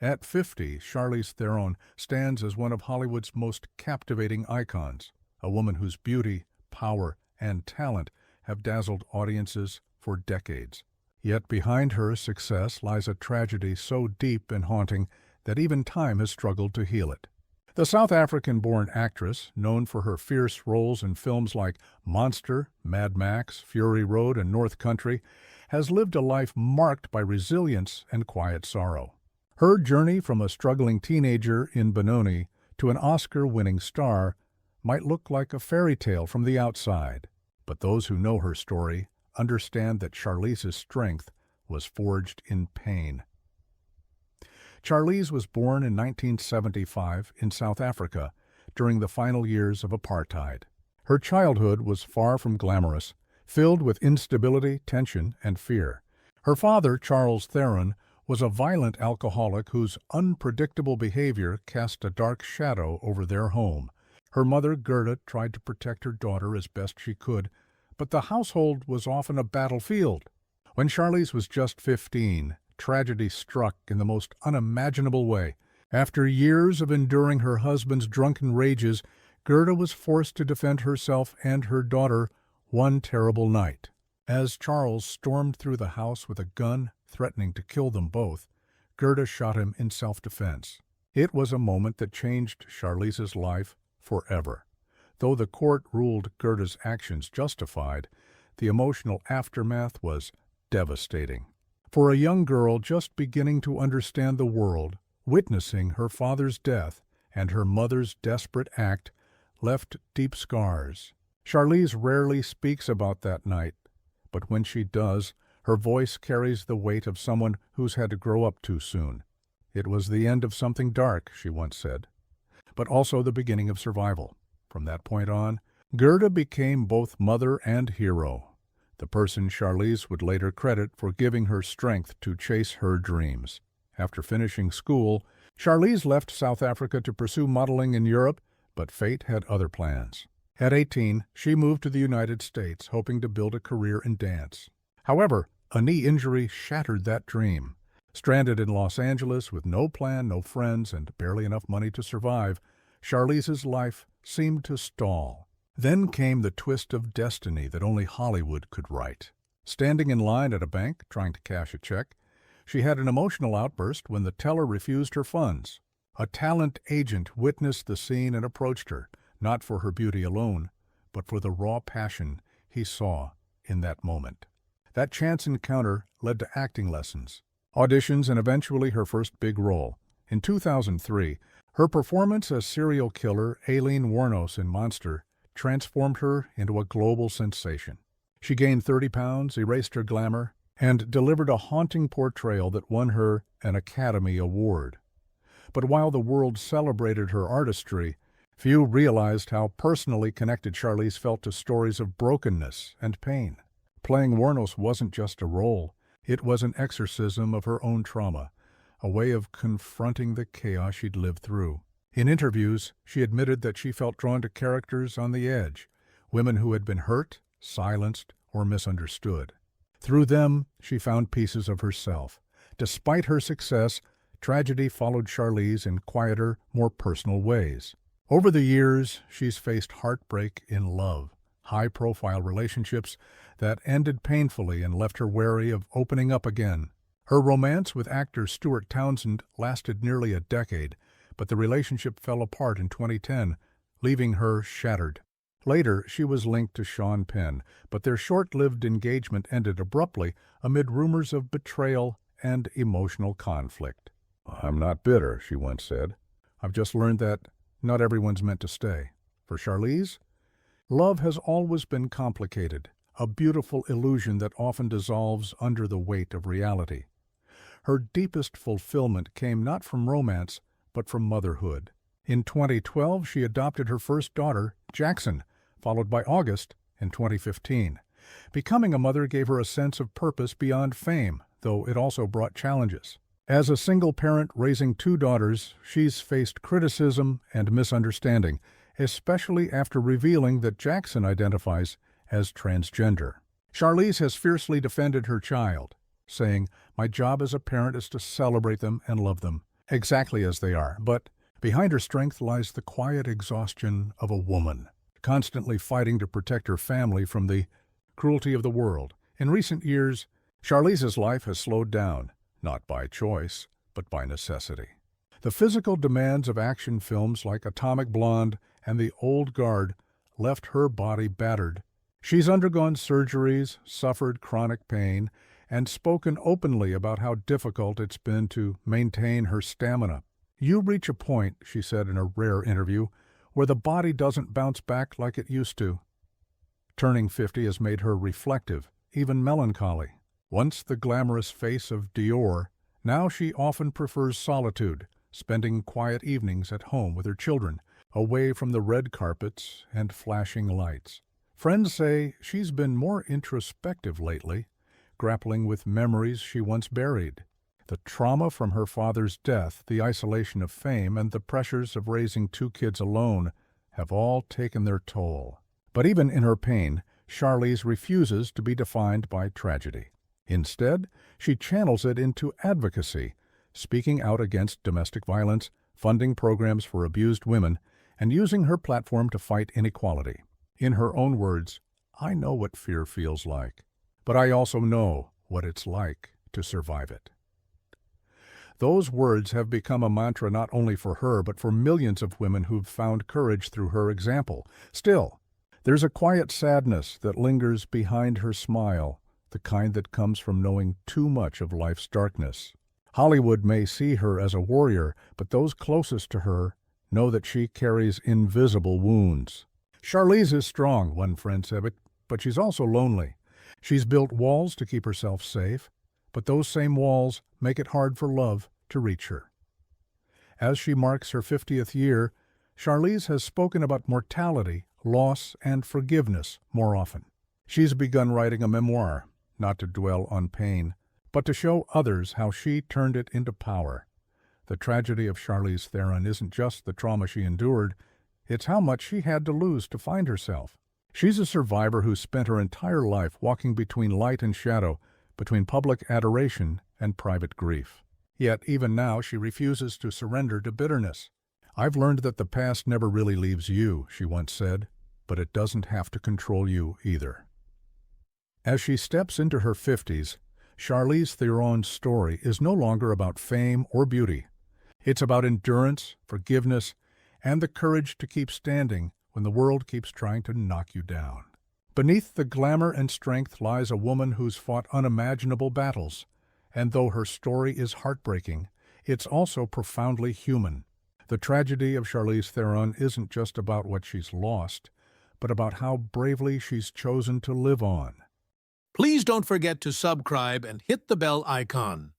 At 50, Charlize Theron stands as one of Hollywood's most captivating icons, a woman whose beauty, power, and talent have dazzled audiences for decades. Yet behind her success lies a tragedy so deep and haunting that even time has struggled to heal it. The South African-born actress, known for her fierce roles in films like Monster, Mad Max, Fury Road, and North Country, has lived a life marked by resilience and quiet sorrow. Her journey from a struggling teenager in Benoni to an Oscar-winning star might look like a fairy tale from the outside, but those who know her story understand that Charlize's strength was forged in pain. Charlize was born in 1975 in South Africa during the final years of apartheid. Her childhood was far from glamorous, filled with instability, tension, and fear. Her father, Charles Theron, was a violent alcoholic whose unpredictable behavior cast a dark shadow over their home. Her mother, Gerda, tried to protect her daughter as best she could, but the household was often a battlefield. When Charlize was just 15, tragedy struck in the most unimaginable way. After years of enduring her husband's drunken rages, Gerda was forced to defend herself and her daughter one terrible night. As Charles stormed through the house with a gun, threatening to kill them both, Gerda shot him in self-defense. It was a moment that changed Charlize's life forever. Though the court ruled Gerda's actions justified, the emotional aftermath was devastating. For a young girl just beginning to understand the world, witnessing her father's death and her mother's desperate act left deep scars. Charlize rarely speaks about that night, but when she does, her voice carries the weight of someone who's had to grow up too soon. It was the end of something dark, she once said, but also the beginning of survival. From that point on, Gerda became both mother and hero, the person Charlize would later credit for giving her strength to chase her dreams. After finishing school, Charlize left South Africa to pursue modeling in Europe, but fate had other plans. At 18, she moved to the United States, hoping to build a career in dance. However, a knee injury shattered that dream. Stranded in Los Angeles with no plan, no friends, and barely enough money to survive, Charlize's life seemed to stall. Then came the twist of destiny that only Hollywood could write. Standing in line at a bank, trying to cash a check, she had an emotional outburst when the teller refused her funds. A talent agent witnessed the scene and approached her, not for her beauty alone, but for the raw passion he saw in that moment. That chance encounter led to acting lessons, auditions, and eventually her first big role. In 2003, her performance as serial killer Aileen Wuornos in Monster transformed her into a global sensation. She gained 30 pounds, erased her glamour, and delivered a haunting portrayal that won her an Academy Award. But while the world celebrated her artistry, few realized how personally connected Charlize felt to stories of brokenness and pain. Playing Wuornos wasn't just a role, it was an exorcism of her own trauma, a way of confronting the chaos she'd lived through. In interviews, she admitted that she felt drawn to characters on the edge, women who had been hurt, silenced, or misunderstood. Through them, she found pieces of herself. Despite her success, tragedy followed Charlize in quieter, more personal ways. Over the years, she's faced heartbreak in love, high-profile relationships that ended painfully and left her wary of opening up again. Her romance with actor Stuart Townsend lasted nearly a decade, but the relationship fell apart in 2010, leaving her shattered. Later, she was linked to Sean Penn, but their short-lived engagement ended abruptly amid rumors of betrayal and emotional conflict. "I'm not bitter," she once said. "I've just learned that not everyone's meant to stay." For Charlize, love has always been complicated, a beautiful illusion that often dissolves under the weight of reality. Her deepest fulfillment came not from romance, but from motherhood. In 2012, she adopted her first daughter, Jackson, followed by August in 2015. Becoming a mother gave her a sense of purpose beyond fame, though it also brought challenges. As a single parent raising two daughters, she's faced criticism and misunderstanding, especially after revealing that Jackson identifies as transgender. Charlize has fiercely defended her child, saying, "My job as a parent is to celebrate them and love them. exactly as they are, but behind her strength lies the quiet exhaustion of a woman, constantly fighting to protect her family from the cruelty of the world. In recent years, Charlize's life has slowed down, not by choice, but by necessity. The physical demands of action films like Atomic Blonde and The Old Guard left her body battered. She's undergone surgeries, suffered chronic pain, and spoken openly about how difficult it's been to maintain her stamina. "You reach a point," she said in a rare interview, "where the body doesn't bounce back like it used to." Turning 50 has made her reflective, even melancholy. Once the glamorous face of Dior, now she often prefers solitude, spending quiet evenings at home with her children, away from the red carpets and flashing lights. Friends say she's been more introspective lately, grappling with memories she once buried. The trauma from her father's death, the isolation of fame, and the pressures of raising 2 kids alone have all taken their toll. But even in her pain, Charlize refuses to be defined by tragedy. Instead, she channels it into advocacy, speaking out against domestic violence, funding programs for abused women, and using her platform to fight inequality. In her own words, "I know what fear feels like, but I also know what it's like to survive it." Those words have become a mantra not only for her, but for millions of women who've found courage through her example. Still, there's a quiet sadness that lingers behind her smile, the kind that comes from knowing too much of life's darkness. Hollywood may see her as a warrior, but those closest to her know that she carries invisible wounds. Charlize is strong, one friend said, but she's also lonely. She's built walls to keep herself safe, but those same walls make it hard for love to reach her. As she marks her 50th year, Charlize has spoken about mortality, loss, and forgiveness more often. She's begun writing a memoir, not to dwell on pain, but to show others how she turned it into power. The tragedy of Charlize Theron isn't just the trauma she endured, it's how much she had to lose to find herself. She's a survivor who spent her entire life walking between light and shadow, between public adoration and private grief. Yet even now she refuses to surrender to bitterness. "I've learned that the past never really leaves you," she once said, "but it doesn't have to control you either." As she steps into her 50s, Charlize Theron's story is no longer about fame or beauty. It's about endurance, forgiveness, and the courage to keep standing when the world keeps trying to knock you down. Beneath the glamour and strength lies a woman who's fought unimaginable battles, and though her story is heartbreaking, it's also profoundly human. The tragedy of Charlize Theron isn't just about what she's lost, but about how bravely she's chosen to live on. Please don't forget to subscribe and hit the bell icon.